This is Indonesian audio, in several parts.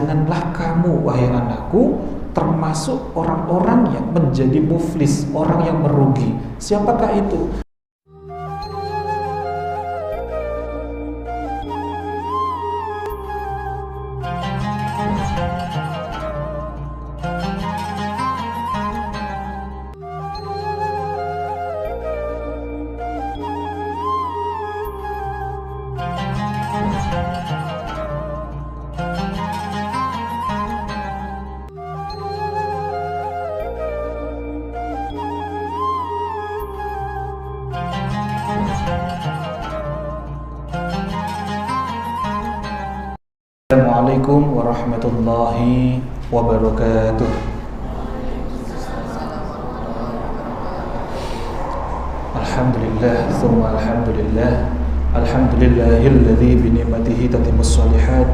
janganlah kamu wahai anakku termasuk orang-orang yang menjadi muflis, orang yang merugi. Siapakah itu? Assalamualaikum warahmatullahi wabarakatuh. Alhamdulillah, thumma alhamdulillah. Alhamdulillahilladzi bi ni'matihi tatimmus shalihat.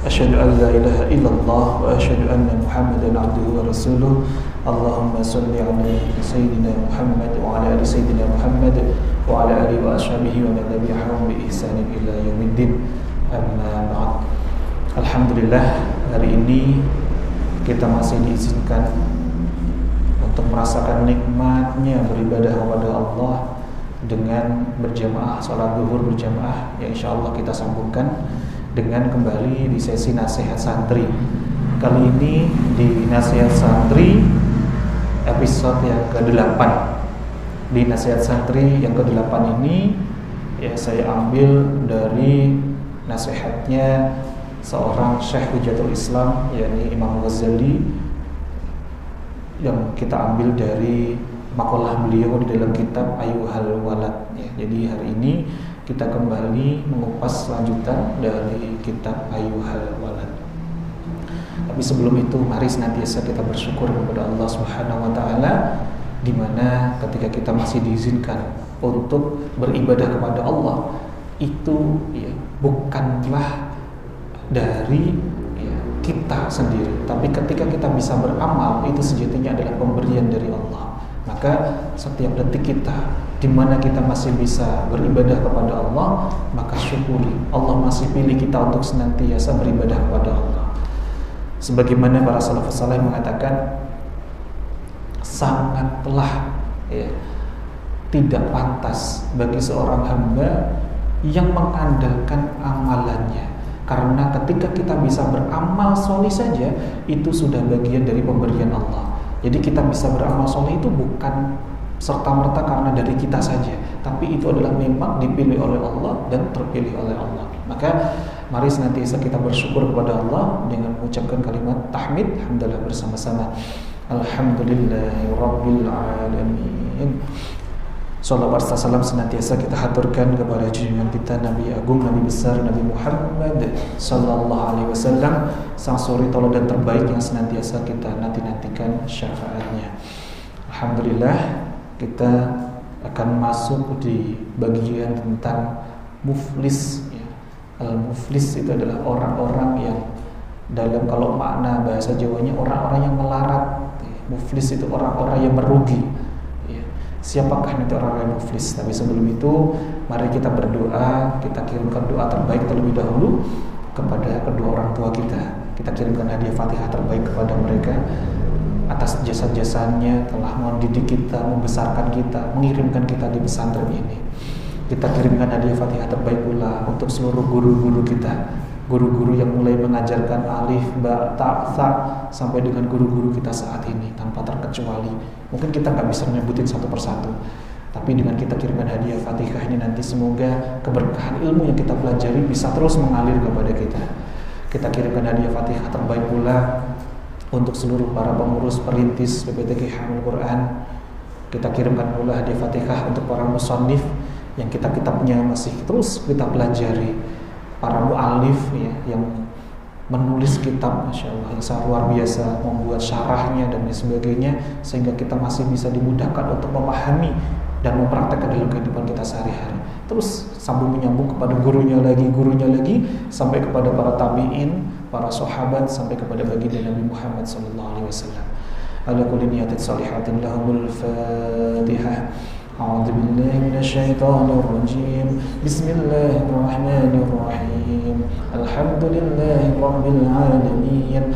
Asyhadu an la ilaha illallah wa asyhadu anna Muhammadan abduhu wa rasuluh. Allahumma shalli ala sayyidina Muhammad wa ala ali sayyidina Muhammad wa ala alihi wa ashabihi wa man tabi'ahum bi ihsanin ila yaumiddin. Amma ba'd. Alhamdulillah, hari ini kita masih diizinkan untuk merasakan nikmatnya beribadah kepada Allah dengan berjamaah, sholat zuhur berjamaah, yang insya Allah kita sambungkan dengan kembali di sesi nasihat santri. Kali ini di nasihat santri episode yang ke-8. Di nasihat santri yang ke-8 ini ya saya ambil dari nasihatnya seorang Syekh Hujatul Islam, yakni Imam Ghazali, yang kita ambil dari makalah beliau di dalam kitab Ayyuhal Walad ya. Jadi hari ini kita kembali mengupas lanjutan dari kitab Ayyuhal Walad. Tapi sebelum itu mari senantiasa kita bersyukur kepada Allah Subhanahu wa taala, di mana ketika kita masih diizinkan untuk beribadah kepada Allah itu ya bukanlah dari ya, kita sendiri, tapi ketika kita bisa beramal itu sejatinya adalah pemberian dari Allah. Maka setiap detik kita di mana kita masih bisa beribadah kepada Allah, maka syukuri Allah masih pilih kita untuk senantiasa beribadah kepada Allah. Sebagaimana para salafus saleh mengatakan, sangatlah ya, tidak pantas bagi seorang hamba yang mengandalkan amalannya. Karena ketika kita bisa beramal soleh saja, itu sudah bagian dari pemberian Allah. Jadi kita bisa beramal soleh itu bukan serta-merta karena dari kita saja, tapi itu adalah memang dipilih oleh Allah dan terpilih oleh Allah. Maka mari senantiasa kita bersyukur kepada Allah dengan mengucapkan kalimat tahmid, alhamdulillah bersama-sama. Alhamdulillahirabbil alamin. Salawat serta salam senantiasa kita haturkan kepada junjungan kita Nabi Agung, Nabi besar, Nabi Muhammad sallallahu alaihi wasallam, sang suri tauladan terbaik yang senantiasa kita nanti-nantikan syafaatnya. Alhamdulillah, kita akan masuk di bagian tentang muflis ya. Al-muflis itu adalah orang-orang yang dalam kalau makna bahasa Jawanya orang-orang yang melarat. Muflis itu orang-orang yang merugi. Siapakah nanti orang yang muflis? Tapi sebelum itu mari kita berdoa, kita kirimkan doa terbaik terlebih dahulu kepada kedua orang tua kita. Kita kirimkan hadiah Fatihah terbaik kepada mereka atas jasa-jasanya telah mendidik kita, membesarkan kita, mengirimkan kita di pesantren ini. Kita kirimkan hadiah Fatihah terbaik pula untuk seluruh guru-guru kita, guru-guru yang mulai mengajarkan alif, ba, ta, tha sampai dengan guru-guru kita saat ini tanpa terkecuali. Mungkin kita nggak bisa menyebutin satu persatu, tapi dengan kita kirimkan hadiah Fatihah ini nanti semoga keberkahan ilmu yang kita pelajari bisa terus mengalir kepada kita. Kita kirimkan hadiah Fatihah terbaik pula untuk seluruh para pengurus perintis PPTK Hifdzul Quran. Kita kirimkan pula hadiah Fatihah untuk para musannif yang kitabnya masih terus kita pelajari, para mu'alif ya, yang menulis kitab, Masya Allah, yang sangat luar biasa, membuat syarahnya dan sebagainya, sehingga kita masih bisa dimudahkan untuk memahami dan mempraktekkan dalam kehidupan kita sehari-hari. Terus sambung menyambung kepada gurunya lagi, sampai kepada para tabi'in, para sahabat, sampai kepada baginda Nabi Muhammad SAW. Ala kulli niyatin salihatin lahumul Fatihah. A'udzu billahi minasyaitonir rajim. Bismillahirrahmanirrahim. Alhamdulillahirabbil alamin.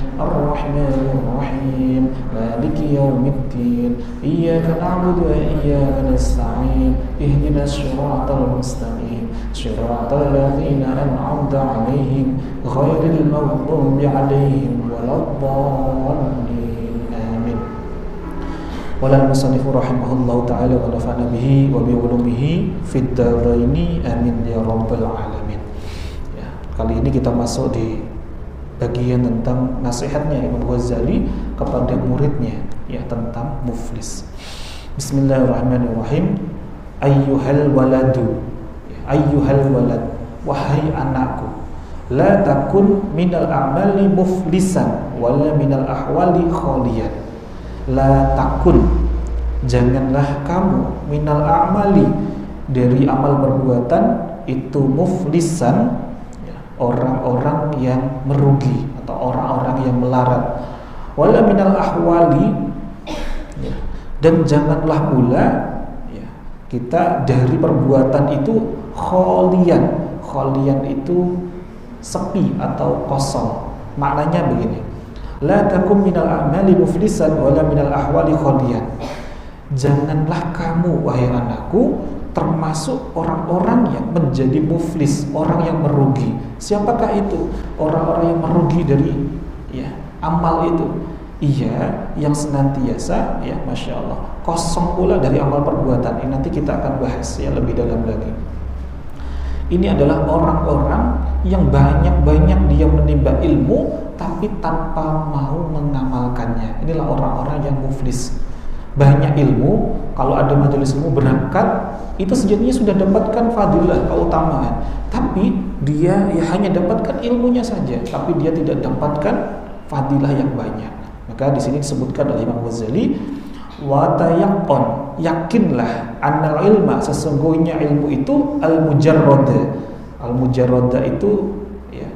Ar-Rahmanir Rahim Maliki Yaumiddin Iyyaka na'budu wa iyyaka nasta'in Ihdinas siratal mustaqim Siratal ladzina an'amta 'alaihim ghairil maghdubi 'alaihim waladdallin. Amin. Walal musannifu rahimahullahu ta'ala wa nafa'na bihi wa bi ulumihi fid dharaini amin ya rabbal alamin. Ya, kali ini kita masuk di bagian tentang nasihatnya Imam Ghazali kepada muridnya ya tentang muflis. Bismillahirrahmanirrahim. Ayyuhal waladu, ayyuhal walad, wahai anakku, la takun minal a'mali muflisan wala minal ahwali khaliyan. La takun, janganlah kamu minal a'mali, dari amal perbuatan itu muflisan, orang-orang yang merugi atau orang-orang yang melarat, wala minal ahwali, ya, dan janganlah pula ya, kita dari perbuatan itu kholian. Kholian itu sepi atau kosong. Maknanya begini, la takum minal a'mali muflisan wala minal ahwali kholian. Janganlah kamu wahai anakku termasuk orang-orang yang menjadi muflis, orang yang merugi. Siapakah itu? Orang-orang yang merugi dari ya amal itu. Iya, yang senantiasa ya Masya Allah kosong pula dari amal perbuatan. Ini nanti kita akan bahas ya lebih dalam lagi. Ini adalah orang-orang yang banyak-banyak dia menimba ilmu tapi tanpa mau mengamalkannya. Inilah orang-orang yang muflis. Banyak ilmu, kalau ada majelis ilmu berangkat, itu sejatinya sudah dapatkan fadilah, keutamaan. Tapi dia ya hanya dapatkan ilmunya saja, tapi dia tidak dapatkan fadilah yang banyak. Maka di sini disebutkan oleh Imam Ghazali, wa tayaqqan, yakinlah annal ilma, sesungguhnya ilmu itu al-mujarrada. Al-mujarrada itu ya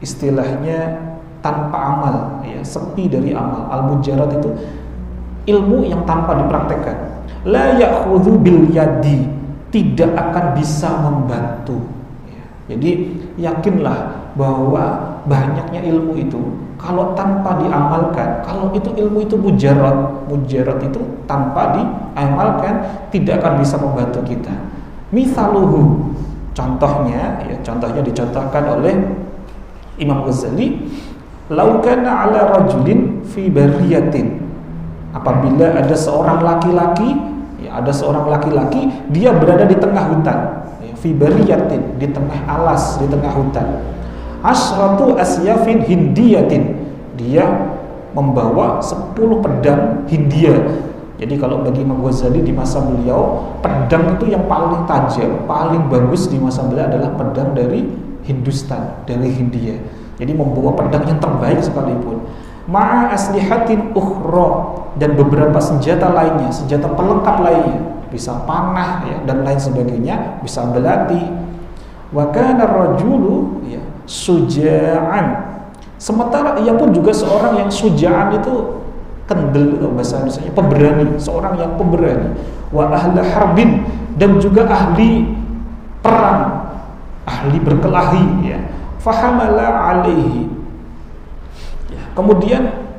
istilahnya tanpa amal, ya, sepi dari amal. Al-mujarrad itu ilmu yang tanpa dipraktekkan. La ya'khudhu bil yadi, tidak akan bisa membantu. Ya. Jadi yakinlah bahwa banyaknya ilmu itu kalau tanpa diamalkan, kalau itu ilmu itu mujarrad, mujarrad itu tanpa diamalkan tidak akan bisa membantu kita. Misaluhu, contohnya, ya, contohnya dicontohkan oleh Imam Ghazali. Laukana ala rajulin fi bariyatin, apabila ada seorang laki-laki, ya, ada seorang laki-laki dia berada di tengah hutan, ya, fi bariyatin, di tengah alas, di tengah hutan. Asratu asyafin hindiyatin, dia membawa 10 pedang Hindia. Jadi kalau bagi Imam Ghazali di masa beliau, pedang itu yang paling tajam, paling bagus di masa beliau adalah pedang dari Hindustan, dari Hindia. Jadi membawa pedang yang terbaik sekalipun. Ma'a aslihatin ukhra, dan beberapa senjata lainnya, senjata pelengkap lainnya, bisa panah ya, dan lain sebagainya, bisa belati. Wa kana rajulu ya suja'an. Sementara ia pun juga seorang yang suja'an itu kendel, bahasa Indonesia pemberani, seorang yang pemberani. Wa ahla harbin, dan juga ahli perang, ahli berkelahi ya. Fahamala alaihi, ya, kemudian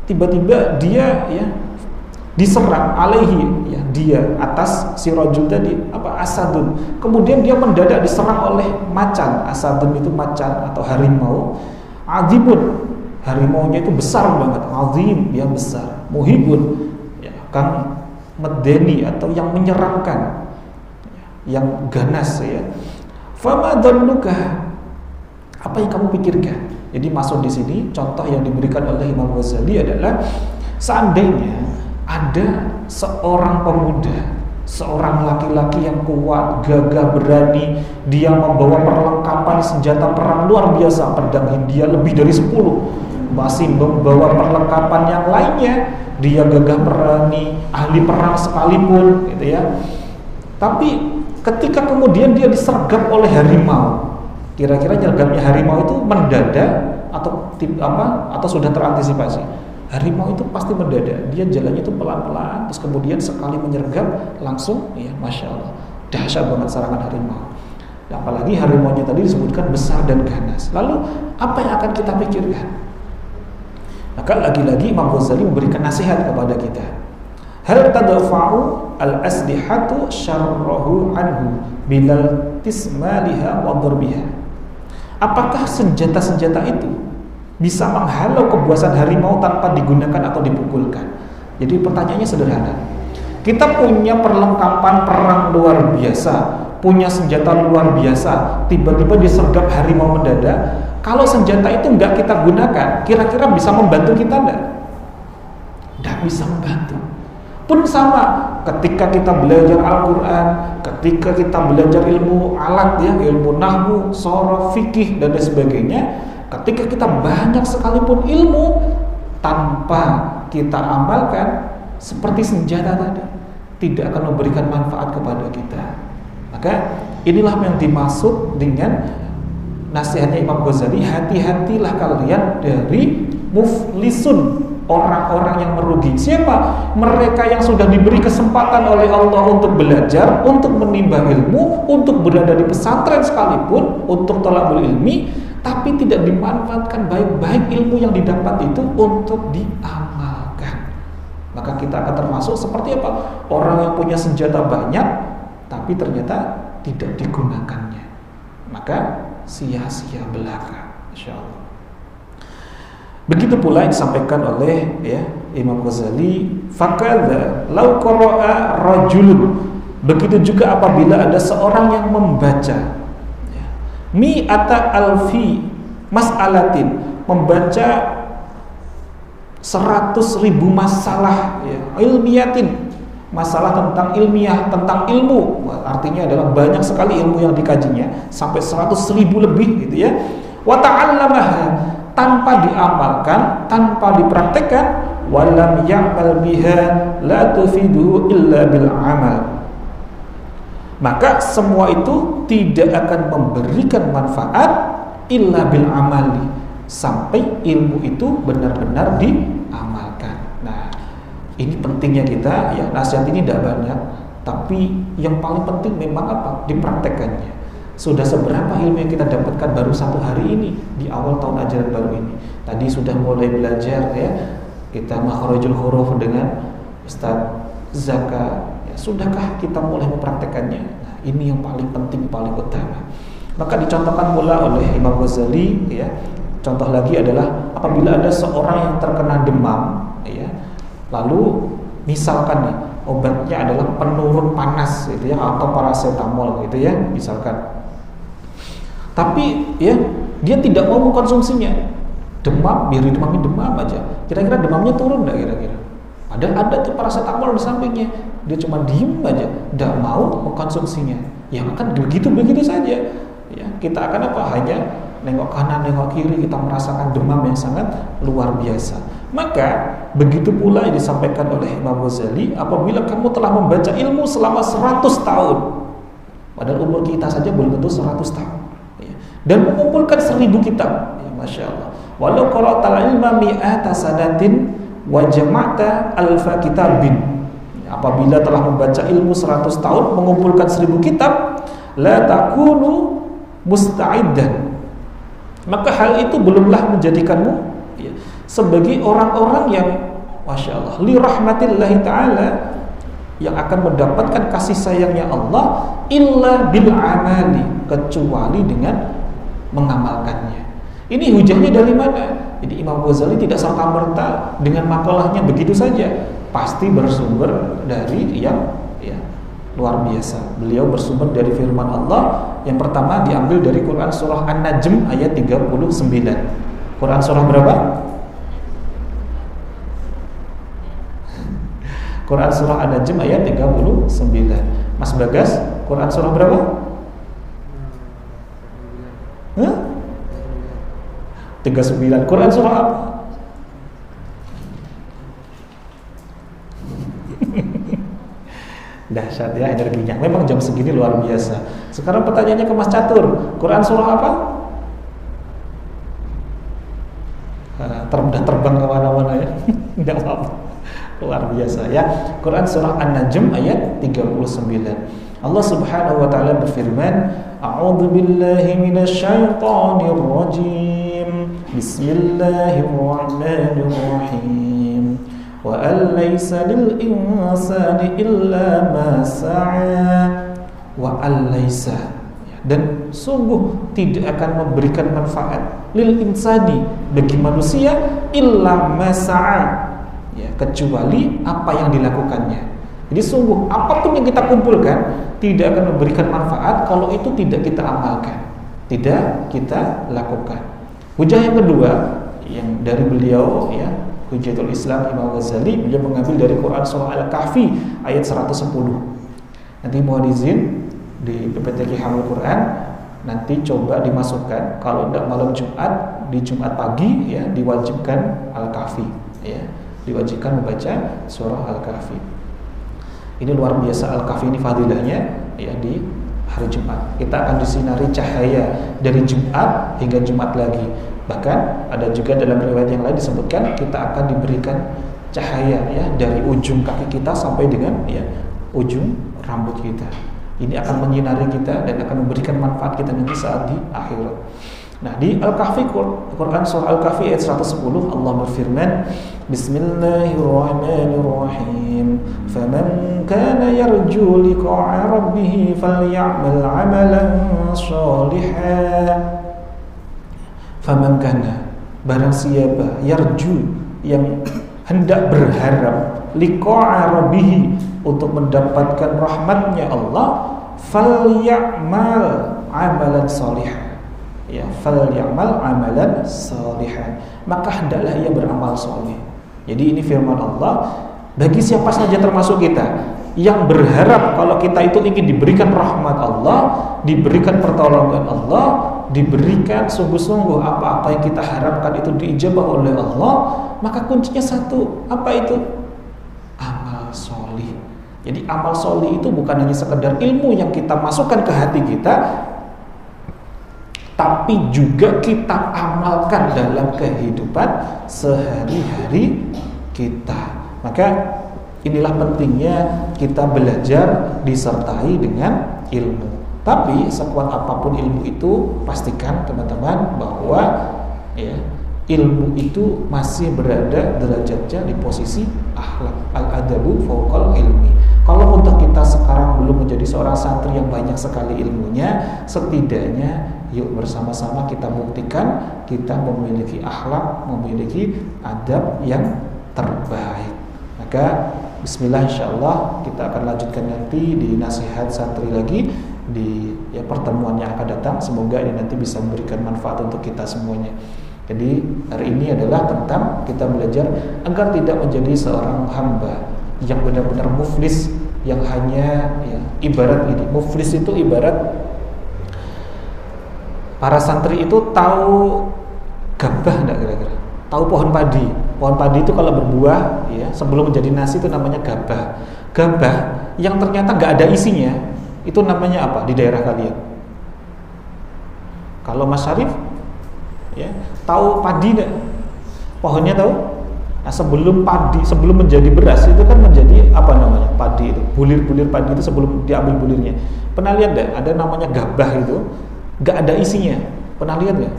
tiba-tiba dia ya diserang alaihi, ya, dia atas si rajul tadi apa asadun. Kemudian dia mendadak diserang oleh macan. Asadun itu macan atau harimau. Azibun, harimaunya itu besar banget, azim, dia besar. Muhibun, ya, kang medeni atau yang menyeramkan, yang ganas ya. Fama dhannuka, apa yang kamu pikirkan? Jadi masuk di sini contoh yang diberikan oleh Imam Ghazali adalah seandainya ada seorang pemuda, seorang laki-laki yang kuat, gagah, berani, dia membawa perlengkapan senjata perang luar biasa, pedang Hindia lebih dari 10, masih membawa perlengkapan yang lainnya, dia gagah berani, ahli perang sekalipun, gitu ya. Tapi ketika kemudian dia disergap oleh harimau, kira-kira nyergapnya harimau itu mendadak atau sudah terantisipasi? Harimau itu pasti mendadak, dia jalannya itu pelan-pelan, terus kemudian sekali menyergap langsung, ya Masya Allah, dahsyat banget serangan harimau. Apalagi harimaunya tadi disebutkan besar dan ganas. Lalu apa yang akan kita pikirkan? Maka lagi-lagi Imam Ghazali memberikan nasihat kepada kita. Hal tadfa'u al-asdihatu syarrahu anhu bilal tismaliha wa darbiha. Apakah senjata-senjata itu bisa menghalau kebuasan harimau tanpa digunakan atau dipukulkan? Jadi pertanyaannya sederhana. Kita punya perlengkapan perang luar biasa, punya senjata luar biasa, tiba-tiba disergap harimau mendadak. Kalau senjata itu nggak kita gunakan, kira-kira bisa membantu kita nggak? Nggak bisa membantu. Pun sama, ketika kita belajar Al-Quran, ketika kita belajar ilmu alat, ya, ilmu nahwu, sorof, fikih, dan lain sebagainya, ketika kita banyak sekalipun ilmu, tanpa kita amalkan, seperti senjata tadi, tidak akan memberikan manfaat kepada kita. Maka inilah yang dimaksud dengan nasihatnya Imam Ghazali, hati-hatilah kalian dari muflisun, orang-orang yang merugi. Siapa? Mereka yang sudah diberi kesempatan oleh Allah untuk belajar, untuk menimba ilmu, untuk berada di pesantren sekalipun, untuk thalabul ilmi, tapi tidak dimanfaatkan baik-baik ilmu yang didapat itu untuk diamalkan. Maka kita akan termasuk seperti apa? Orang yang punya senjata banyak, tapi ternyata tidak digunakannya. Maka sia-sia belaka, insyaallah. Begitu pula yang disampaikan oleh Imam Ghazali, fakadza law qara'a rajulun. Begitu juga apabila ada seorang yang membaca mi'ata alfi mas'alatin, membaca 100.000 masalah ilmiyatin, masalah tentang ilmiah, tentang ilmu. Artinya adalah banyak sekali ilmu yang dikajinya, sampai 100.000 lebih gitu ya. Wa ta'allamaha, tanpa diamalkan, tanpa dipraktekkan, walam ya'mal biha la tufidu illa bil amal. Maka semua itu tidak akan memberikan manfaat illa bil amali, sampai ilmu itu benar-benar diamalkan. Nah, ini pentingnya kita ya. Nasihat ini tidak banyak, tapi yang paling penting memang apa? Dipraktekannya. Sudah seberapa ilmu yang kita dapatkan baru 1 hari ini di awal tahun ajaran baru ini. Tadi sudah mulai belajar ya, kita makhrajul huruf dengan Ustaz Zaka. Ya, sudahkah kita mulai mempraktekannya? Nah, ini yang paling penting, paling utama. Maka dicontohkan pula oleh Imam Ghazali ya. Contoh lagi adalah apabila ada seorang yang terkena demam ya, lalu misalkan nih obatnya adalah penurun panas gitu ya, atau paracetamol gitu ya misalkan. Tapi ya dia tidak mau mengkonsumsinya. Demam, biar didemamin demam aja. Kira-kira demamnya turun enggak kira-kira? Ada tuh paracetamol di sampingnya. Dia cuma diem aja, tidak mau mengkonsumsinya. Ya akan begitu saja. Ya, kita akan apa? Hanya nengok kanan, nengok kiri, kita merasakan demam yang sangat luar biasa. Maka begitu pula yang disampaikan oleh Imam Ghazali, apabila kamu telah membaca ilmu selama 100 tahun, padahal umur kita saja belum tentu 100 tahun ya, dan mengumpulkan 1000 kitab ya, Masya Allah. Walau qara'tal ilma mi'ata sanatin wa jama'ta alfa kitabin, apabila telah membaca ilmu 100 tahun, mengumpulkan 1000 kitab, la takunu musta'iddan, maka hal itu belumlah menjadikanmu ya, sebagai orang-orang yang Masya Allah li rahmatillahi ta'ala, yang akan mendapatkan kasih sayangnya Allah, illa bil amali, kecuali dengan mengamalkannya. Ini hujahnya dari mana? Jadi Imam Ghazali tidak serta-merta dengan makalahnya begitu saja, pasti bersumber dari yang ya, luar biasa. Beliau bersumber dari firman Allah. Yang pertama diambil dari Quran surah An-Najm ayat 39. Quran surah berapa? Quran surah An-Najm ayat 39. Mas Bagas, Quran surah berapa? Hah? 39. Quran surah apa? Dahsyat ya energinya. Memang jam segini luar biasa. Sekarang pertanyaannya ke Mas Catur. Quran surah apa? Terbang kemana-mana ya. Tidak apa-apa. Luar biasa ya. Quran surah An-Najm ayat 39. Allah Subhanahu wa taala berfirman, A'udzu billahi minasyaitonir rajim. Bismillahirrahmanirrahim. Wa an laysa lil insani illa ma sa'a. Wa an laysa, dan sungguh tidak akan memberikan manfaat lil insani, bagi manusia, illa ma sa'a, ya, kecuali apa yang dilakukannya. Jadi sungguh apapun yang kita kumpulkan tidak akan memberikan manfaat kalau itu tidak kita amalkan, tidak kita lakukan. Hujah yang kedua yang dari beliau, ya, Hujatul Islam Imam Ghazali, beliau mengambil dari Quran surah Al-Kahfi ayat 110. Nanti mohon izin di PPT Kihamul Quran nanti coba dimasukkan, kalau tidak malam Jumat, di Jumat pagi, ya, diwajibkan Al-Kahfi, ya, diwajibkan membaca surah Al-Kahfi. Ini luar biasa Al-Kahfi ini fadilahnya, ya, di hari Jumat. Kita akan disinari cahaya dari Jumat hingga Jumat lagi. Bahkan ada juga dalam riwayat yang lain disebutkan kita akan diberikan cahaya, ya, dari ujung kaki kita sampai dengan, ya, ujung rambut kita. Ini akan menyinari kita dan akan memberikan manfaat kita nanti saat di akhirat. Nah, di Al-Kahfi, Quran surah Al-Kahfi ayat 110, Allah berfirman, Bismillahirrahmanirrahim. Faman kana yarju liqa'a rabbih faly'amal 'amalan shalihan. Faman kana, barang siapa, yarju, yang hendak berharap, liqa'a rabbih, untuk mendapatkan rahmatnya Allah, faly'amal 'amalan shalihan. Ya, falyamal amalan salihan, maka hendaklah ia beramal saleh. Jadi ini firman Allah bagi siapa saja termasuk kita yang berharap kalau kita itu ingin diberikan rahmat Allah, diberikan pertolongan Allah, diberikan sungguh-sungguh apa-apa yang kita harapkan itu diijabah oleh Allah, maka kuncinya satu, apa itu? Amal saleh. Jadi amal saleh itu bukan hanya sekedar ilmu yang kita masukkan ke hati kita, tapi juga kita amalkan dalam kehidupan sehari-hari kita. Maka inilah pentingnya kita belajar disertai dengan ilmu. Tapi sekuat apapun ilmu itu, pastikan teman-teman bahwa, ya, ilmu itu masih berada derajatnya di posisi akhlak. Al-adabu fawqal ilmi. Kalau untuk kita sekarang belum menjadi seorang santri yang banyak sekali ilmunya, setidaknya yuk bersama-sama kita buktikan kita memiliki akhlak, memiliki adab yang terbaik. Maka bismillah, insyaallah kita akan lanjutkan nanti di nasihat santri lagi di, ya, pertemuan yang akan datang. Semoga ini nanti bisa memberikan manfaat untuk kita semuanya. Jadi hari ini adalah tentang kita belajar agar tidak menjadi seorang hamba yang benar-benar muflis, yang hanya, ya, ibarat ini. Muflis itu ibarat para santri itu tahu gabah enggak kira-kira? Tahu pohon padi. Pohon padi itu kalau berbuah, ya, sebelum menjadi nasi itu namanya gabah. Gabah yang ternyata enggak ada isinya, itu namanya apa di daerah kalian? Kalau Mas Syarif, ya, tahu padi enggak? Pohonnya tahu? Nah, sebelum menjadi beras itu kan menjadi apa namanya? Padi itu. Bulir-bulir padi itu sebelum diambil bulirnya. Pernah lihat enggak? Ada namanya gabah itu, enggak ada isinya. Pernah lihat enggak?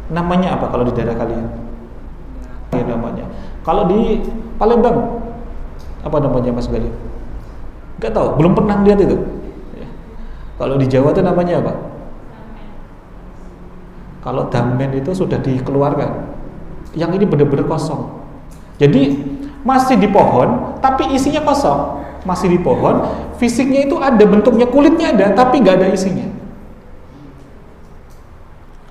Namanya apa kalau di daerah kalian? Ya, namanya. Kalau di Palembang apa namanya, Mas Gali? Enggak tahu, belum pernah lihat itu. Ya. Kalau di Jawa itu namanya apa? Kalau damen itu sudah dikeluarkan. Yang ini benar-benar kosong. Jadi masih di pohon, tapi isinya kosong. Masih di pohon, fisiknya itu ada, bentuknya, kulitnya ada, tapi nggak ada isinya.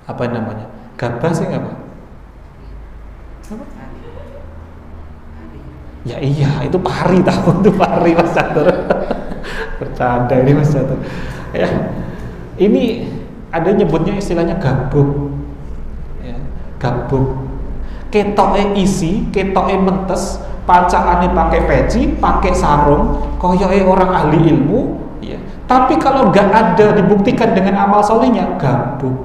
Apa namanya? Gabah sih apa? Ya iya, itu pari, tahu itu pari, Mas Catur. Bercanda ini, Mas Catur. Ya, ini ada nyebutnya istilahnya gabuk. Ya, gabuk. Ketoke isi, ketoke mentes, pacaane pakai peci, pakai sarung, koyoke orang ahli ilmu, ya. Tapi kalau nggak ada dibuktikan dengan amal solehnya, gabuk.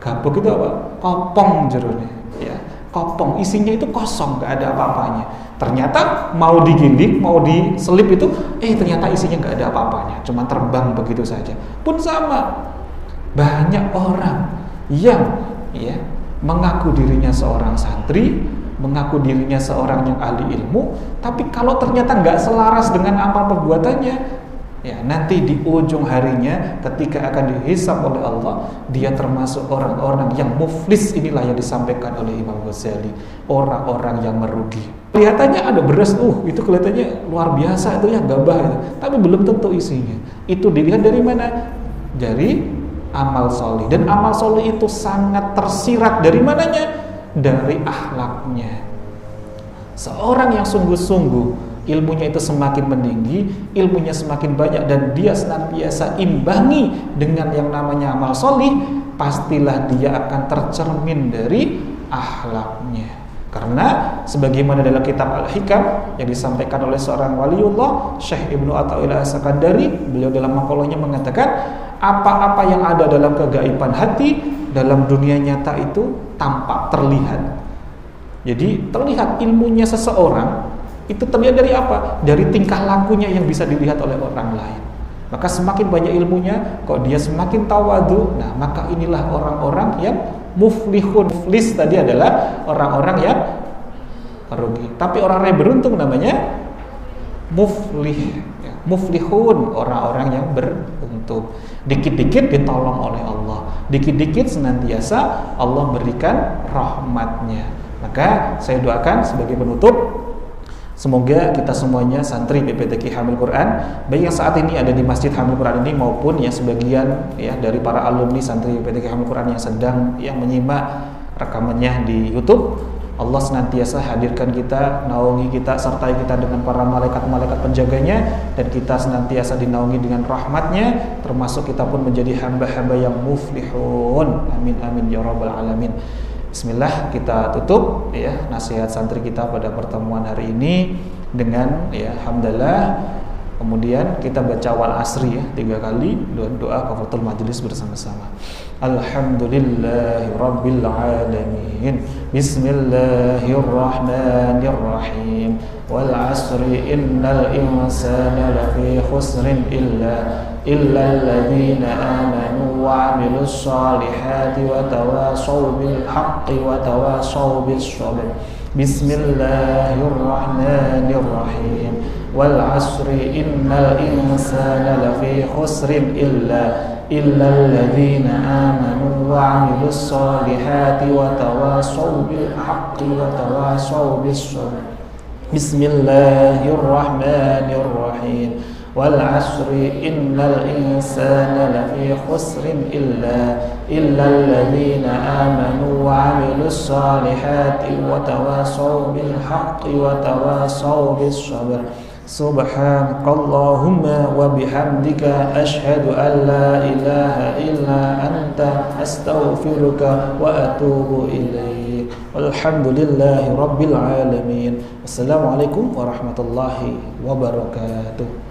Gabuk itu apa? Kopong jerone, ya. kopong, isinya itu kosong, nggak ada apa-apanya. Ternyata mau digiling, mau diselip itu, ternyata isinya nggak ada apa-apanya, cuma terbang begitu saja. Pun sama, banyak orang yang mengaku dirinya seorang santri, mengaku dirinya seorang yang ahli ilmu, tapi kalau ternyata nggak selaras dengan amal perbuatannya, nanti di ujung harinya ketika akan dihisab oleh Allah, dia termasuk orang-orang yang muflis. Inilah yang disampaikan oleh Imam Ghazali, orang-orang yang merugi. Kelihatannya ada beras, itu kelihatannya luar biasa itu ya, gabah itu, tapi belum tentu isinya. Itu dilihat dari mana? Dari amal soleh. Dan amal soleh itu sangat tersirat dari mananya? Dari akhlaknya. Seorang yang sungguh-sungguh ilmunya itu semakin meninggi, ilmunya semakin banyak, dan dia senantiasa imbangi dengan yang namanya amal solih, pastilah dia akan tercermin dari akhlaknya. Karena sebagaimana dalam kitab Al-Hikam yang disampaikan oleh seorang waliullah, Syekh Ibnu Athaillah As-Sakandari, beliau dalam makalahnya mengatakan, apa-apa yang ada dalam kegaiban hati dalam dunia nyata itu tampak terlihat. Jadi terlihat ilmunya seseorang itu terlihat dari apa? Dari tingkah lakunya yang bisa dilihat oleh orang lain. Maka semakin banyak ilmunya, kok dia semakin tawadu, nah maka inilah orang-orang yang muflihun. Muflis tadi adalah orang-orang yang merugi. Tapi orang yang beruntung namanya muflih. Muflihun, orang-orang yang beruntung. Dikit-dikit ditolong oleh Allah, dikit-dikit senantiasa Allah berikan rahmatnya. Maka saya doakan sebagai penutup, semoga kita semuanya santri PPTQ Hamil Quran, baik yang saat ini ada di Masjid Hamil Quran ini maupun yang sebagian dari para alumni santri PPTQ Hamil Quran yang sedang menyimak rekamannya di YouTube, Allah senantiasa hadirkan kita, naungi kita, sertai kita dengan para malaikat-malaikat penjaganya, dan kita senantiasa dinaungi dengan rahmatnya, termasuk kita pun menjadi hamba-hamba yang muflihun. Amin amin ya rabbal alamin. Bismillah, kita tutup nasihat santri kita pada pertemuan hari ini dengan hamdalah. Kemudian kita baca wal asri 3 kali, doa kafaratul majlis bersama-sama. Alhamdulillahi rabbil alamin. Bismillahirrahmanirrahim. Wal asri innal insana lafi khusrin illa alladhina amanu wa 'amilus solihati wa tawasaw bil haqqi wa tawasaw bis sabr. Bismillahirrahmanirrahim. Wal asri innal insana lafi khusrin illa alladhina amanu wa 'amilus solihati wa tawasaw bil haqqi wa tawasaw bis sabr. Bismillahirrahmanirrahim. Wal asri innal insana lafi khusrin illa alladhina amanu wa 'amilus solihati wa tawasaw bil haqqi wa tawasaw bis sabr. Subhanakallahumma wa bihamdika asyhadu an la ilaha illa anta astaghfiruka wa atubu ilaik. Walhamdulillahi rabbil alamin. Wassalamualaikum warahmatullahi wabarakatuh.